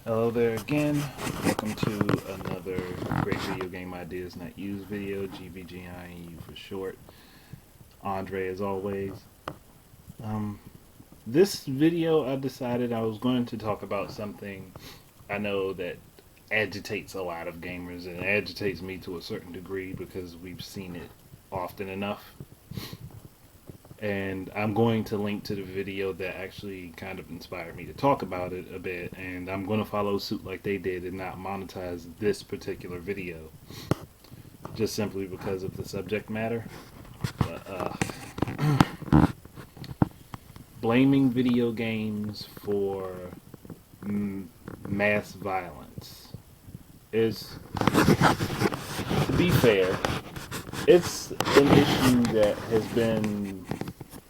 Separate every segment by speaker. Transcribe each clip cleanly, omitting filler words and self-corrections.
Speaker 1: Hello there again. Welcome to another Great Video Game Ideas Not Used video, GVGIU for short. Andre, as always. Um, this video, I decided I was going to talk about something I know that agitates a lot of gamers and agitates me to a certain degree because we've seen it often enough. And I'm going to link to the video that actually kind of inspired me to talk about it a bit, and I'm going to follow suit like they did and not monetize this particular video just simply because of the subject matter. Blaming video games for mass violence is, to be fair, it's an issue that has been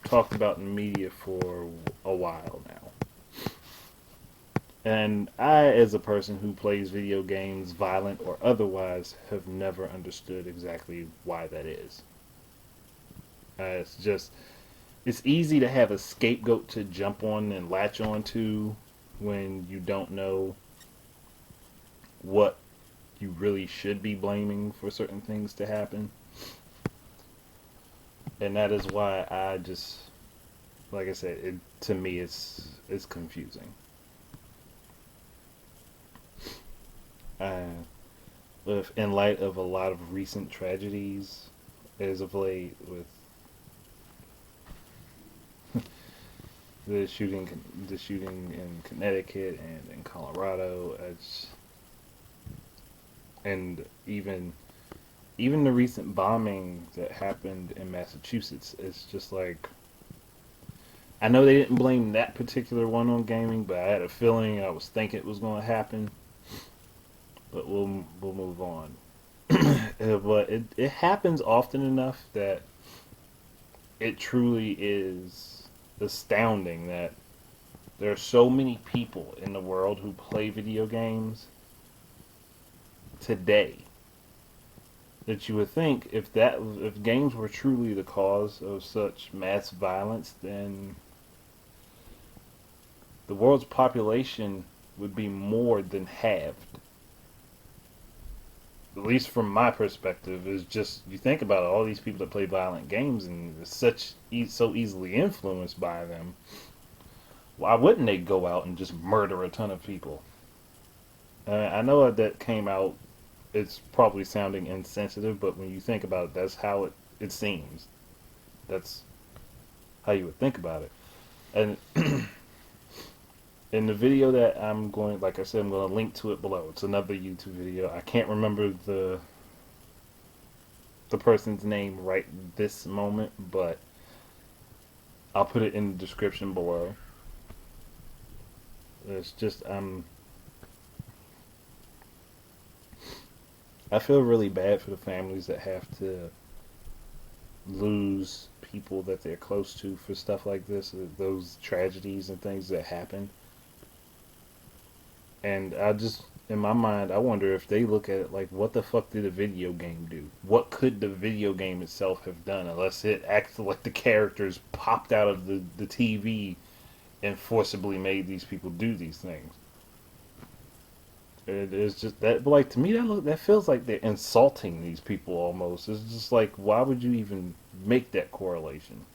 Speaker 1: talked about in media for a while now. And I, as a person who plays video games, violent or otherwise, have never understood exactly why that is. It's just, it's easy to have a scapegoat to jump on and latch on to when you don't know what you really should be blaming for certain things to happen. And that is why I just, like I said, to me it's confusing. Uh, with in light of a lot of recent tragedies as of late, with the shooting, the shooting in Connecticut and in Colorado, and even the recent bombing that happened in Massachusetts, it's just like, I know they didn't blame that particular one on gaming, but I had a feeling, I was thinking it was going to happen. But we'll move on. But it happens often enough that it truly is astounding that there are so many people in the world who play video games today that you would think, if games were truly the cause of such mass violence, then the world's population would be more than halved. At least from my perspective, is just, you think about it, all these people that play violent games and so easily influenced by them. Why wouldn't they go out and just murder a ton of people? I know that came out. It's probably sounding insensitive, but when you think about it, that's how it seems. That's how you would think about it. And in the video that I'm going, like I said, I'm going to link to it below. It's another YouTube video. I can't remember the person's name right this moment, but I'll put it in the description below. It's just I feel really bad for the families that have to lose people that they're close to for stuff like this, those tragedies and things that happen. And I just, in my mind, I wonder if they look at it like, what the fuck did a video game do? What could the video game itself have done, unless it acted like the characters popped out of the TV and forcibly made these people do these things? It is just that, but like, to me, that feels like they're insulting these people almost. It's just like, why would you even make that correlation?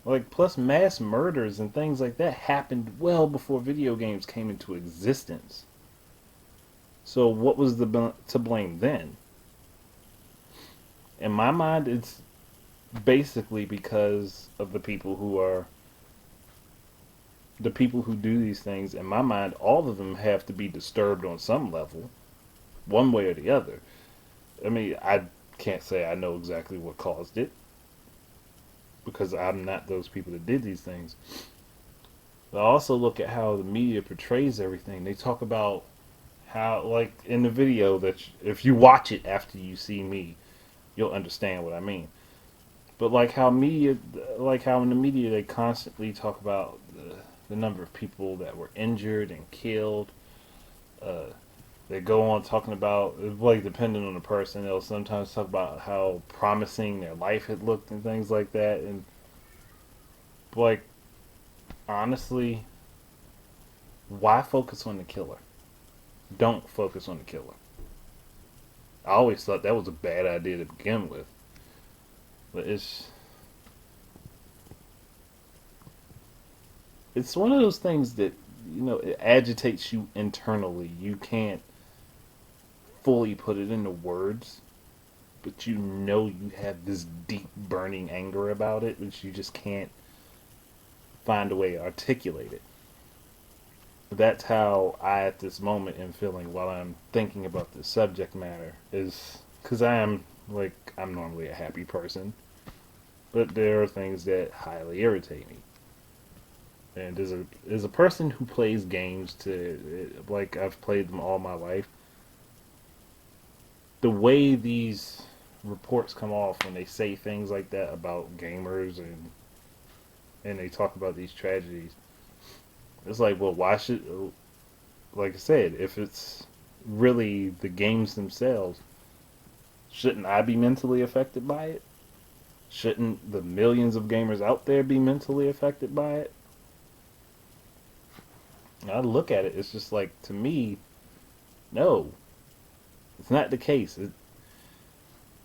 Speaker 1: Like, plus mass murders and things like that happened well before video games came into existence. So what was to blame then? In my mind, it's basically because of the people who do these things. In my mind, all of them have to be disturbed on some level, one way or the other. I mean, I can't say I know exactly what caused it because I'm not those people that did these things. But I also look at how the media portrays everything. They talk about how, like in the video, that if you watch it after you see me, you'll understand what I mean. But like how in the media they constantly talk about the number of people that were injured and killed. Uh, they go on talking about, like, depending on the person, they'll sometimes talk about how promising their life had looked and things like that. And like, honestly, Why focus on the killer? Don't focus on the killer. I always thought that was a bad idea to begin with. But it's one of those things that, it agitates you internally. You can't fully put it into words, but you have this deep burning anger about it, which you just can't find a way to articulate it. That's how I, at this moment, am feeling while I'm thinking about this subject matter. Is because I'm normally a happy person, but there are things that highly irritate me. And as a person who plays games like I've played them all my life, the way these reports come off when they say things like that about gamers and they talk about these tragedies, it's like, well, why should, like I said, if it's really the games themselves, shouldn't I be mentally affected by it? Shouldn't the millions of gamers out there be mentally affected by it? I look at it, it's just like, to me, no, it's not the case.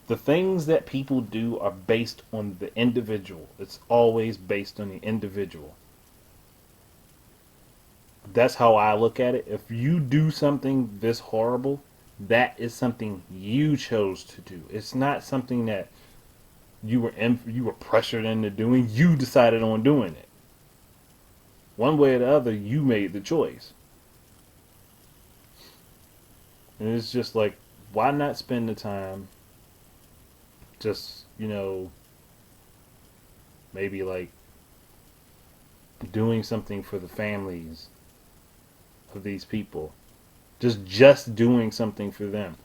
Speaker 1: The things that people do are based on the individual. It's always based on the individual. That's how I look at it. If you do something this horrible, that is something you chose to do. It's not something that you were pressured into doing. You decided on doing it. One way or the other, you made the choice. And it's just like, why not spend the time just, maybe like doing something for the families of these people? Just doing something for them.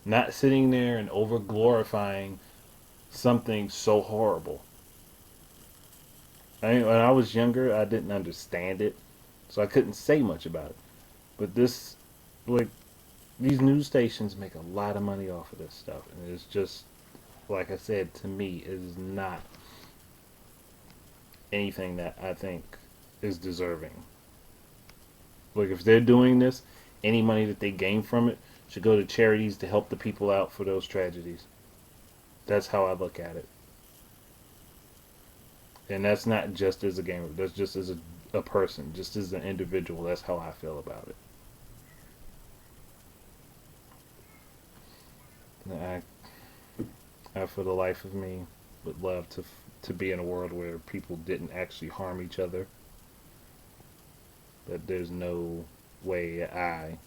Speaker 1: Not sitting there and over glorifying something so horrible. When I was younger, I didn't understand it, so I couldn't say much about it. But like, these news stations make a lot of money off of this stuff, and it's just, like I said, to me, it is not anything that I think is deserving. Like, if they're doing this, any money that they gain from it should go to charities to help the people out for those tragedies. That's how I look at it. And that's not just as a gamer. That's just as a person, just as an individual. That's how I feel about it. I for the life of me, would love to be in a world where people didn't actually harm each other. But there's no way I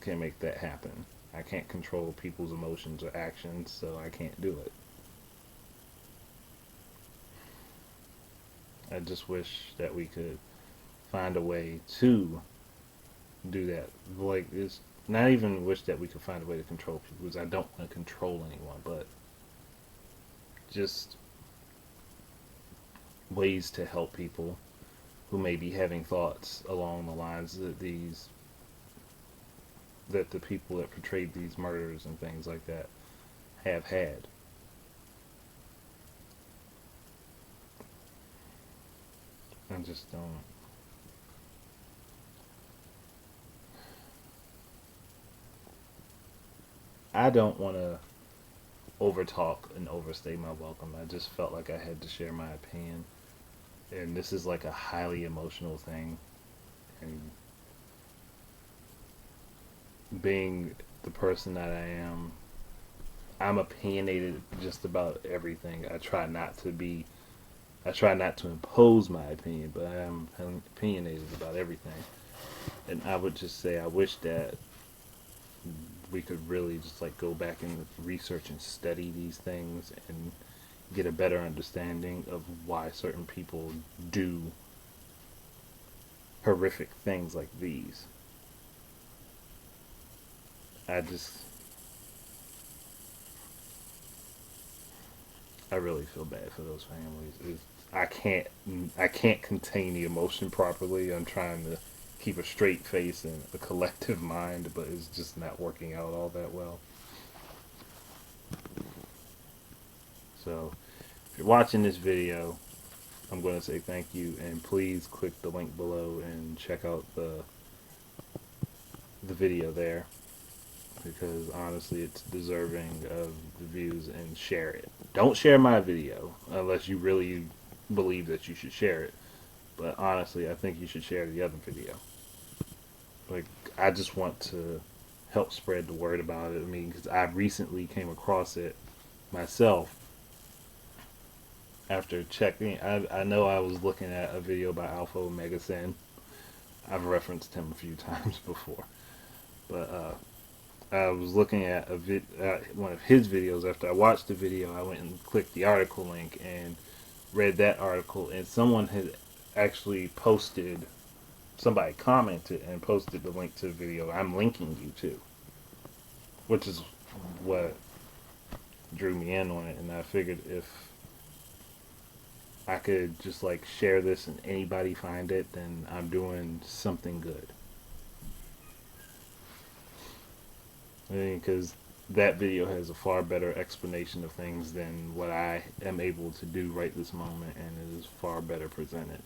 Speaker 1: can make that happen. I can't control people's emotions or actions, so I can't do it. I just wish that we could find a way to do that. Like, it's not even wish that we could find a way to control people, because I don't want to control anyone, but just ways to help people who may be having thoughts along the lines that the people that portrayed these murders and things like that have had. I just don't. I don't want to overtalk and overstay my welcome. I just felt like I had to share my opinion, and this is like a highly emotional thing. And being the person that I am, I'm opinionated just about everything. I try not to impose my opinion, but I am opinionated about everything. And I would just say I wish that we could really just like go back and research and study these things and get a better understanding of why certain people do horrific things like these. I just I really feel bad for those families. I can't contain the emotion properly. I'm trying to keep a straight face and a collective mind, but it's just not working out all that well. So, if you're watching this video, I'm going to say thank you, and please click the link below and check out the the video there, because honestly it's deserving of the views, and share it. Don't share my video unless you really believe that you should share it. But honestly, I think you should share the other video. Like, I just want to help spread the word about it. I mean, because I recently came across it myself after checking. I know I was looking at a video by Alpha Omega Sin. I've referenced him a few times before. But I was looking at one of his videos. After I watched the video, I went and clicked the article link and read that article. And someone had actually posted, somebody commented and posted the link to the video I'm linking you to, which is what drew me in on it. And I figured if I could just like share this and anybody find it, then I'm doing something good. I mean, because that video has a far better explanation of things than what I am able to do right this moment, and it is far better presented.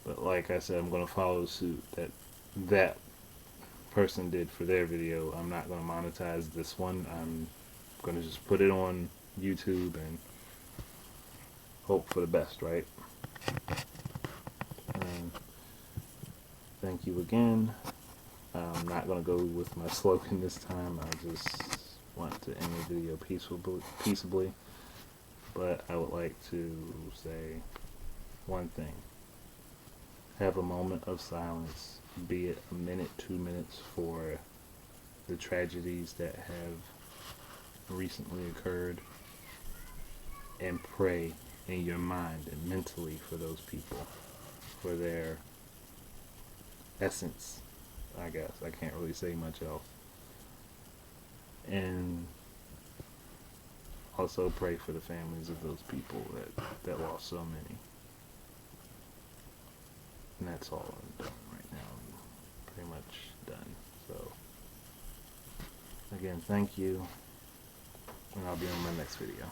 Speaker 1: But like I said, I'm going to follow suit that person did for their video. I'm not going to monetize this one. I'm going to just put it on YouTube and hope for the best, right? And thank you again. I'm not going to go with my slogan this time. I just want to end the video peaceably. But I would like to say one thing. Have a moment of silence, be it a minute, 2 minutes, for the tragedies that have recently occurred, and pray in your mind and mentally for those people, for their essence, I guess. I can't really say much else. And also pray for the families of those people that lost so many. And that's all I'm done right now. I'm pretty much done. So, again, thank you. And I'll be on my next video.